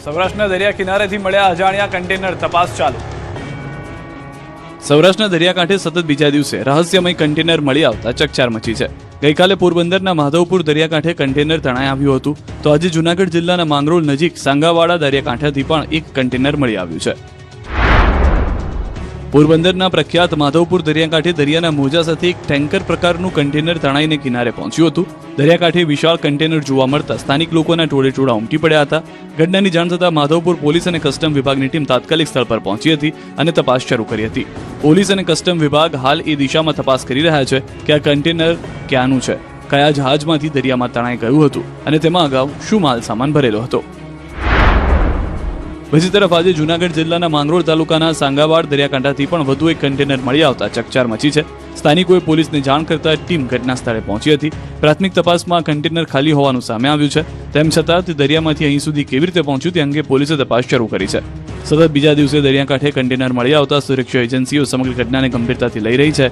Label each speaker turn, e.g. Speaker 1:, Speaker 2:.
Speaker 1: સૌરાષ્ટ્રના દરિયા કિનારેથી મળ્યા અજાણ્યા કન્ટેનર, તપાસ ચાલુ.
Speaker 2: સૌરાષ્ટ્રના દરિયાકાંઠે સતત બીજા દિવસે રહસ્યમય કન્ટેનર મળી આવતા ચકચાર મચી છે. ગઈકાલે પોરબંદરના માધવપુર દરિયાકાંઠે કન્ટેનર તણાઈ આવ્યું હતું, તો આજે જૂનાગઢ જિલ્લાના માંગરોળ નજીક સાંગાવાડા દરિયાકાંઠેથી પણ એક કન્ટેનર મળી આવ્યું છે. પોરબંદરના પ્રખ્યાત માધવપુર દરિયાકાંઠે દરિયાના મોજા સાથે એક ટેન્કર પ્રકારનું કન્ટેનર તણાઈને કિનારે પહોંચ્યું હતું. દરિયાકાંઠે વિશાળ કન્ટેનર જોવા મળતા સ્થાનિક લોકોના ટોળેટોળા ઉમટી પડ્યા હતા. ઘટનાની જાણ થતાં માધવપુર પોલીસ અને કસ્ટમ વિભાગની ટીમ તાત્કાલિક સ્થળ પર પહોંચી હતી અને તપાસ શરૂ કરી હતી. પોલીસ અને કસ્ટમ વિભાગ હાલ એ દિશામાં તપાસ કરી રહ્યા છે કે આ કન્ટેનર ક્યાંનું છે, કયા જહાજમાંથી દરિયામાં તણાઈ ગયું હતું અને તેમાં અગાઉ શું માલ સામાન ભરેલો હતો. બીજી તરફ આજે જૂનાગઢ જિલ્લાના માંગરોળ તાલુકાના સાંગાવાડ દરિયાકાંઠાથી પણ વધુ એક કન્ટેનર મળી આવતા ચકચાર મચી છે. સ્થાનિકોએ પોલીસને જાણ કરતા ટીમ ઘટના સ્થળે પહોંચી હતી. પ્રાથમિક તપાસમાં કન્ટેનર ખાલી હોવાનું સામે આવ્યું છે. તેમ છતાં તે દરિયામાંથી અહીં સુધી કેવી રીતે પહોંચ્યું તે અંગે પોલીસે તપાસ શરૂ કરી છે. સતત બીજા દિવસે દરિયાકાંઠે કન્ટેનર મળી આવતા સુરક્ષા એજન્સીઓ સમગ્ર ઘટનાને ગંભીરતાથી લઈ રહી છે.